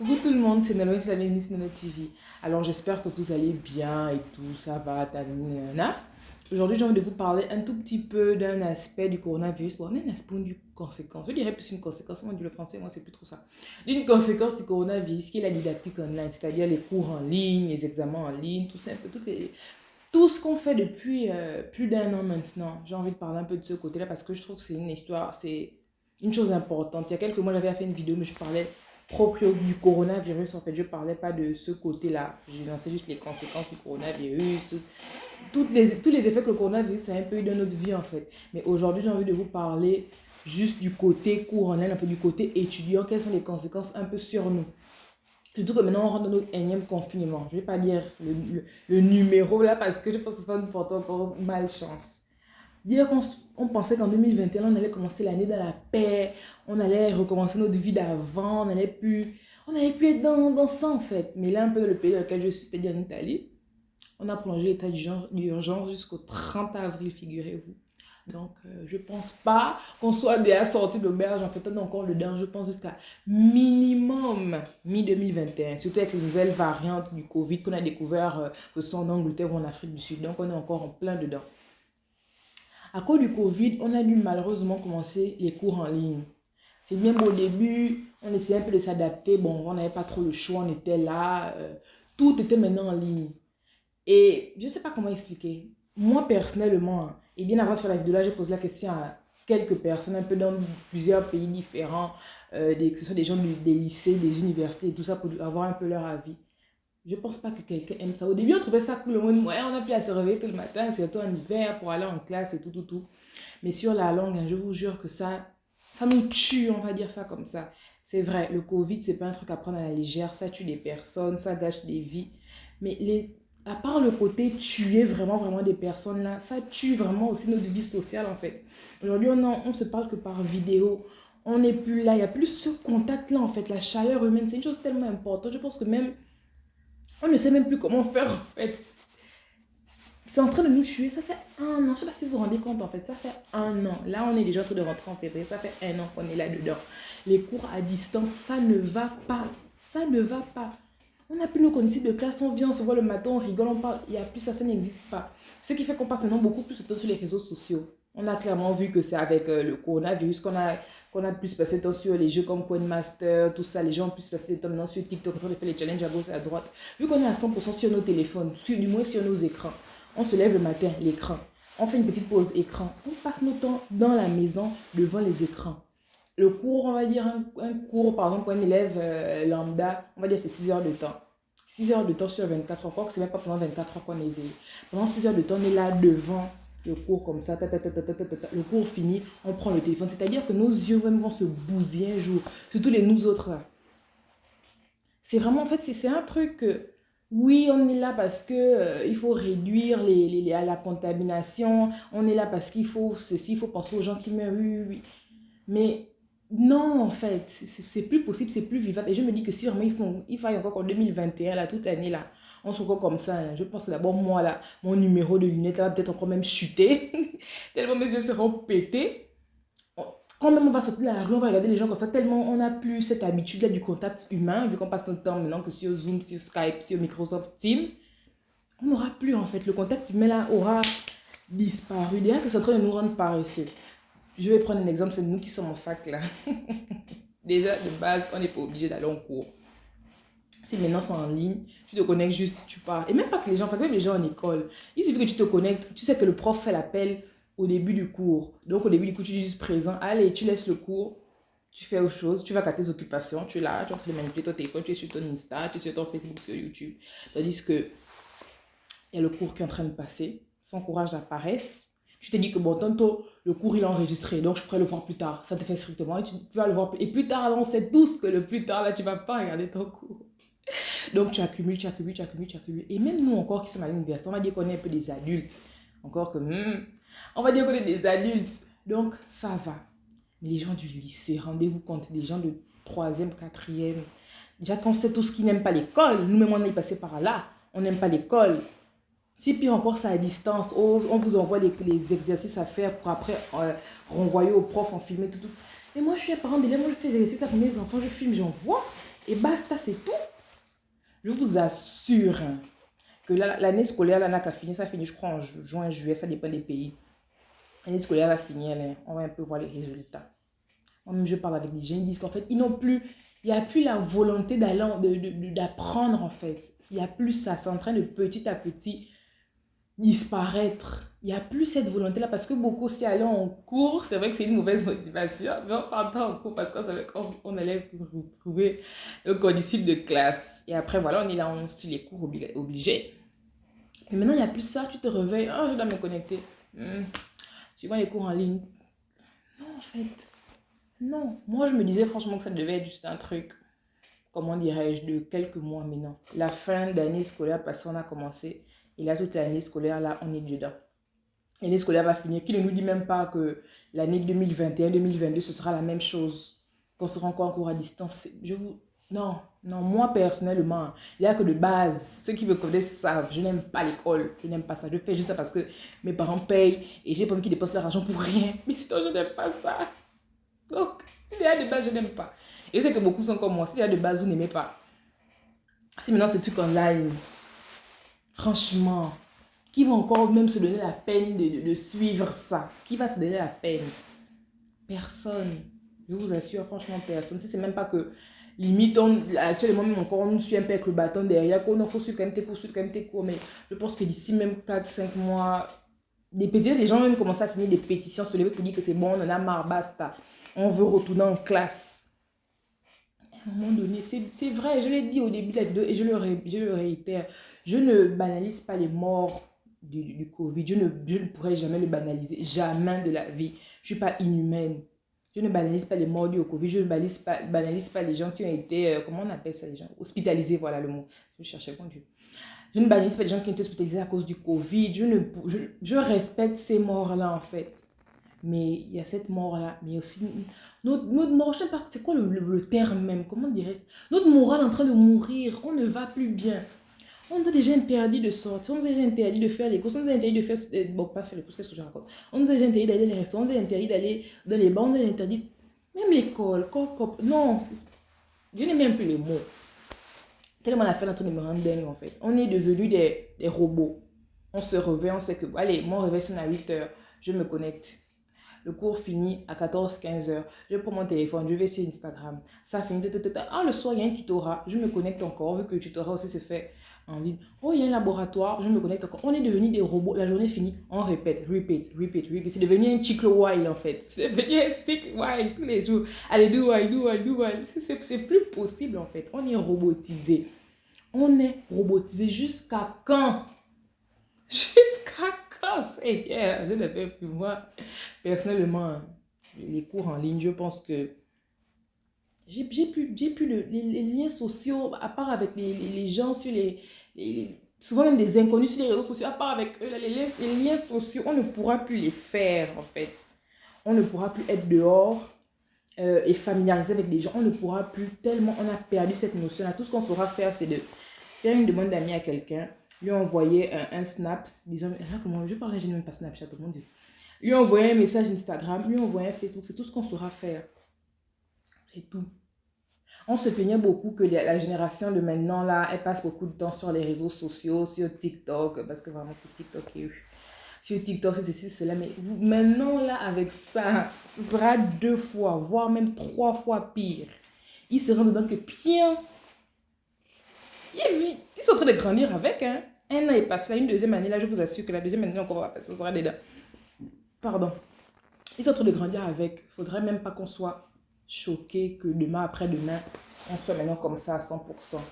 Coucou tout le monde, c'est Naloïs, la bienvenue sur notre TV. Alors j'espère que vous allez bien et tout, ça va, nanana. Aujourd'hui j'ai envie de vous parler un tout petit peu d'un aspect du coronavirus. Bon, un aspect d'une conséquence, je dirais plus une conséquence, moi on dit le français, moi c'est plus trop ça. D'une conséquence du coronavirus qui est la didactique online, c'est-à-dire les cours en ligne, les examens en ligne, tout ça, un peu, tout ce qu'on fait depuis plus d'un an maintenant. J'ai envie de parler un peu de ce côté-là parce que je trouve que c'est une histoire, c'est une chose importante. Il y a quelques mois j'avais fait une vidéo mais je parlais propre du coronavirus. En fait, je ne parlais pas de ce côté-là. Je lançais juste les conséquences du coronavirus, tous les effets que le coronavirus a un peu eu dans notre vie, en fait. Mais aujourd'hui, j'ai envie de vous parler juste du côté cours en ligne, un peu du côté étudiant. Quelles sont les conséquences un peu sur nous? Surtout que maintenant, on rentre dans notre énième confinement. Je ne vais pas dire le numéro là parce que je pense que ça va nous porter encore malchance. Dire qu'on on pensait qu'en 2021, on allait commencer l'année dans la paix, on allait recommencer notre vie d'avant, on allait plus être dans ça en fait. Mais là, un peu dans le pays dans lequel je suis, c'est-à-dire en Italie, on a plongé l'état d'urgence jusqu'au 30 avril, figurez-vous. Donc, je pense pas qu'on soit déjà sorti de l'auberge en fait, on est encore dedans, je pense jusqu'à minimum mi-2021, surtout avec les nouvelles variantes du Covid qu'on a découvert, que ce soit en Angleterre ou en Afrique du Sud. Donc, on est encore en plein dedans. À cause du Covid, on a dû malheureusement commencer les cours en ligne. C'est bien beau au début, on essayait un peu de s'adapter. Bon, on n'avait pas trop le choix, on était là. Tout était maintenant en ligne. Et je ne sais pas comment expliquer. Moi, personnellement, hein, et bien avant de faire la vidéo là, j'ai posé la question à quelques personnes, un peu dans plusieurs pays différents, que ce soit des gens des lycées, des universités et tout ça, pour avoir un peu leur avis. Je pense pas que quelqu'un aime ça. Au début, on trouvait ça cool. Ouais, on a plus à se réveiller tout le matin, surtout en hiver, pour aller en classe et tout, tout, tout. Mais sur la longue, hein, je vous jure que ça nous tue, on va dire ça comme ça. C'est vrai, le Covid, c'est pas un truc à prendre à la légère. Ça tue des personnes, ça gâche des vies. Mais à part le côté tuer vraiment, vraiment des personnes là, ça tue vraiment aussi notre vie sociale en fait. Aujourd'hui, on se parle que par vidéo. On n'est plus là, il n'y a plus ce contact là en fait. La chaleur humaine, c'est une chose tellement importante. Je pense que même on ne sait même plus comment faire en fait. C'est en train de nous tuer. Ça fait un an. Je ne sais pas si vous vous rendez compte en fait. Ça fait un an. Là, on est déjà en train de rentrer en février. Ça fait un an qu'on est là-dedans. Les cours à distance, ça ne va pas. Ça ne va pas. On n'a plus nos conditions de classe. On vient, on se voit le matin, on rigole, on parle. Il n'y a plus ça, ça n'existe pas. Ce qui fait qu'on passe maintenant beaucoup plus de temps sur les réseaux sociaux. On a clairement vu que c'est avec le coronavirus qu'on a plus passé de temps sur les jeux comme Coin Master, tout ça. Les gens ont plus passé de temps maintenant sur TikTok, on fait les challenges à gauche et à droite. Vu qu'on est à 100% sur nos téléphones, du moins sur nos écrans, on se lève le matin, l'écran. On fait une petite pause écran. On passe nos temps dans la maison devant les écrans. Le cours, on va dire un cours, par exemple, pour un élève lambda, on va dire c'est 6 heures de temps. 6 heures de temps sur 24 heures. Encore que ce n'est même pas pendant 24 heures qu'on est éveillé. Pendant 6 heures de temps, on est là devant le cours comme ça. Le cours fini, on prend le téléphone. C'est-à-dire que nos yeux même vont se bousiller un jour. Surtout les nous autres là. C'est vraiment, en fait, c'est un truc que, oui, on est là parce que il faut réduire la contamination. On est là parce qu'il faut ceci, il faut penser aux gens qui meurent. Oui, oui, oui. Mais non, en fait, c'est plus possible, c'est plus vivable. Et je me dis que si vraiment il faille encore qu'en 2021, là, toute l'année, là, on soit encore comme ça, hein. Je pense que d'abord, moi, là, mon numéro de lunettes là, va peut-être encore même chuter. Tellement mes yeux seront pétés. Quand même on va sortir dans la rue, on va regarder les gens comme ça, tellement on n'a plus cette habitude-là du contact humain, vu qu'on passe notre temps maintenant que sur Zoom, sur Skype, sur Microsoft Teams. On n'aura plus, en fait, le contact humain là aura disparu. Déjà que c'est en train de nous rendre paresseux. Je vais prendre un exemple, c'est nous qui sommes en fac là. Déjà, de base, on n'est pas obligé d'aller en cours. Si maintenant c'est en ligne, tu te connectes juste, tu pars. Et même pas que les gens, enfin, même les gens en école. Il suffit que tu te connectes, tu sais que le prof fait l'appel au début du cours. Donc au début du cours, tu es juste présent. Allez, tu laisses le cours, tu fais autre chose, tu vas à tes occupations, tu es là, tu es en train de manipuler ton téléphone, tu es sur ton Insta, tu es sur ton Facebook, sur YouTube. Tandis que il y a le cours qui est en train de passer, sans courage d'apparaître. Tu te dis que bon, tantôt, le cours il est enregistré, donc je pourrais le voir plus tard. Ça te fait strictement, et tu vas le voir plus. Et plus tard, on sait tous que le plus tard, là, tu ne vas pas regarder ton cours. Donc tu accumules, tu accumules, tu accumules, tu accumules. Et même nous encore qui sommes à l'université, on va dire qu'on est un peu des adultes. Encore que, on va dire qu'on est des adultes. Donc ça va. Mais les gens du lycée, rendez-vous compte, des gens de troisième, quatrième. Déjà qu'on sait tous qui n'aiment pas l'école. Nous-mêmes, on est passé par là. On n'aime pas l'école. Si pire encore, c'est à distance. On vous envoie les exercices à faire pour après renvoyer au prof en filmer tout, tout. Mais moi, je suis un parent d'élève, moi je fais des exercices avec mes enfants, je filme, j'envoie. Et basta, c'est tout. Je vous assure hein, que l'année scolaire, là, n'a qu'à finir. Ça finit, je crois, en juin, juillet, ça dépend des pays. L'année scolaire va finir, là, on va un peu voir les résultats. Moi-même, je parle avec des gens, ils disent qu'en fait, ils n'ont plus, il n'y a plus la volonté d'apprendre, en fait. Il n'y a plus ça. C'est en train de petit à petit disparaître. Il n'y a plus cette volonté-là parce que beaucoup, si allaient en cours, c'est vrai que c'est une mauvaise motivation, mais on ne part pas en cours parce qu'on savait qu'on allait retrouver le codicible de classe. Et après, voilà, on est là, on suit les cours obligés. Mais maintenant, il n'y a plus ça. Tu te réveilles, oh, je dois me connecter. Suivant les cours en ligne. Non, en fait. Non. Moi, je me disais franchement que ça devait être juste un truc, comment dirais-je, de quelques mois maintenant. La fin d'année scolaire passée, on a commencé. Et là, toute l'année scolaire, là, on est dedans. L'année scolaire va finir. Qui ne nous dit même pas que l'année 2021-2022, ce sera la même chose. Qu'on sera encore en cours à distance. Non, non, moi personnellement, il n'y a que de base. Ceux qui me connaissent savent, je n'aime pas l'école. Je n'aime pas ça. Je fais juste ça parce que mes parents payent et j'ai pas envie qu'ils dépensent leur argent pour rien. Mais sinon, je n'aime pas ça. Donc, si déjà de base, je n'aime pas. Et je sais que beaucoup sont comme moi. Si déjà de base, vous n'aimez pas. Si maintenant c'est truc online, franchement, qui va encore même se donner la peine de suivre ça? Qui va se donner la peine? Personne. Je vous assure, franchement, personne. Si c'est même pas que, limite, actuellement, même encore, on nous suit un peu avec le bâton derrière, qu'on faut suivre quand même tes cours, suivre quand même tes cours. Mais je pense que d'ici même 4 5 mois, les gens vont commencer à signer des pétitions sur les pour dire que c'est bon, on en a marre, basta. On veut retourner en classe. À un moment donné, c'est vrai, je l'ai dit au début de la vidéo et je le réitère, je ne banalise pas les morts du Covid, je ne pourrais jamais le banaliser, jamais de la vie. Je ne suis pas inhumaine. Je ne banalise pas les morts du Covid, je ne banalise pas les gens qui ont été, comment on appelle ça les gens? Hospitalisés, voilà le mot. Je cherchais, mon Dieu. Je ne banalise pas les gens qui ont été hospitalisés à cause du Covid. Je respecte ces morts-là, en fait. Mais il y a cette mort-là, mais aussi notre mort, je ne sais pas, c'est quoi le terme même, comment dirais-je? Notre morale est en train de mourir, on ne va plus bien. On nous a déjà interdit de sortir, on nous a déjà interdit de faire les courses, on nous a interdit de faire, bon, pas faire les courses, qu'est-ce que je raconte? On nous a déjà interdit d'aller dans les restaurants, on nous a interdit d'aller dans les bars, on nous a interdit, même l'école, non, je n'aime même plus les mots. Tellement la fin est en train de me rendre dingue en fait. On est devenus des robots. On se réveille, on sait que, allez, mon réveil sonne à 8 heures, je me connecte. Le cours finit à 14 15 heures. Je prends mon téléphone, je vais sur Instagram. Ça finit. Ah, le soir, il y a un tutorat. Je me connecte encore, vu que le tutorat aussi se fait en ligne. Oh, il y a un laboratoire. Je me connecte encore. On est devenus des robots. La journée finie, on répète, repeat, repeat, repeat. C'est devenu un cycle while en fait. C'est devenu un cycle while tous les jours. Allez, do while, do while, do while. C'est plus possible en fait. On est robotisé. On est robotisé jusqu'à quand? Jusqu'à quand, Seigneur? Je ne vais plus voir. Personnellement, les cours en ligne, je pense que j'ai plus les liens sociaux, à part avec les gens sur souvent même des inconnus sur les réseaux sociaux, à part avec eux, les liens sociaux, on ne pourra plus les faire en fait. On ne pourra plus être dehors et familiariser avec des gens. On ne pourra plus tellement, on a perdu cette notion-là. Tout ce qu'on saura faire, c'est de faire une demande d'amis à quelqu'un, lui envoyer un snap, disant, comment je parle, je n'ai même pas Snapchat, tout le monde. Lui envoyer un message Instagram, lui envoyer un Facebook, c'est tout ce qu'on saura faire. C'est tout. On se plaignait beaucoup que la génération de maintenant, là, elle passe beaucoup de temps sur les réseaux sociaux, sur TikTok, parce que vraiment, c'est TikTok qui est sur TikTok, c'est ceci, cela. Mais maintenant, là, avec ça, ce sera 2 fois, voire même 3 fois pire. Ils se rendent compte que, bien, ils sont en train de grandir avec, hein. Un an est passé, là, une deuxième année, là, je vous assure que la deuxième année, encore, ça sera dedans. Pardon. Ils sont en train de grandir avec. Il ne faudrait même pas qu'on soit choqué que demain, après-demain, on soit maintenant comme ça à 100%,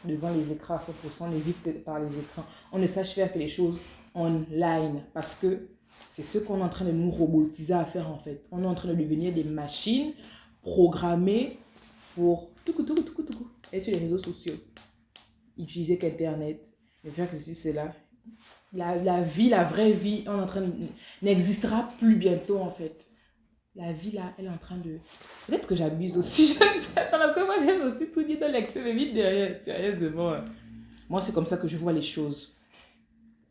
devant les écrans à 100%, on est vite par les écrans. On ne sache faire que les choses online. Parce que c'est ce qu'on est en train de nous robotiser à faire en fait. On est en train de devenir des machines programmées pour être sur les réseaux sociaux. Utiliser qu'Internet, de faire que ceci, cela. La vie, la vraie vie, on est en train de... n'existera plus bientôt en fait. La vie là, elle est en train de... Peut-être que j'abuse aussi, je ne sais pas, parce que moi j'aime aussi tout dire dans l'excès, mais vite derrière, sérieusement. Moi c'est comme ça que je vois les choses.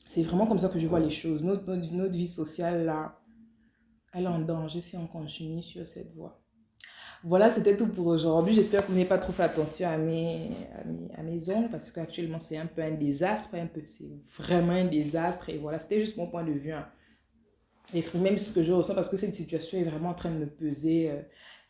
C'est vraiment comme ça que je vois les choses. Notre vie sociale là, elle est en danger si on continue sur cette voie. Voilà, c'était tout pour aujourd'hui. J'espère que vous n'avez pas trop fait attention à mes ongles parce qu'actuellement, c'est un peu un désastre. Un peu, c'est vraiment un désastre. Et voilà, c'était juste mon point de vue, hein. J'exprime même ce que je ressens parce que cette situation est vraiment en train de me peser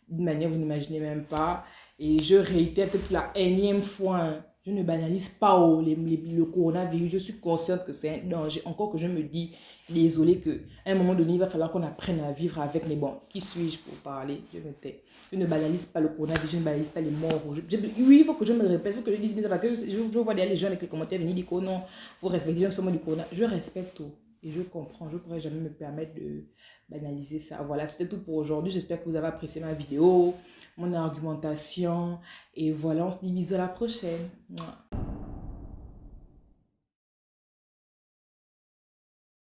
d'une manière que vous n'imaginez même pas. Et je réitère peut-être pour la énième fois, hein, je ne banalise pas le coronavirus. Je suis consciente que c'est un danger. Encore que je me dis, désolé, qu'à un moment donné, il va falloir qu'on apprenne à vivre avec. Mais bon, qui suis-je pour parler? Je me tais. Je ne banalise pas le coronavirus, je ne banalise pas les morts. Oui, il faut que je me répète, il faut que je dise, mais ça va que je vois les gens avec les commentaires venir dire que oh non, vous respectez seulement du corona. Je respecte tout. Et je comprends, je ne pourrais jamais me permettre de banaliser ça. Voilà, c'était tout pour aujourd'hui. J'espère que vous avez apprécié ma vidéo, mon argumentation. Et voilà, on se dit bisous à la prochaine. Mouah.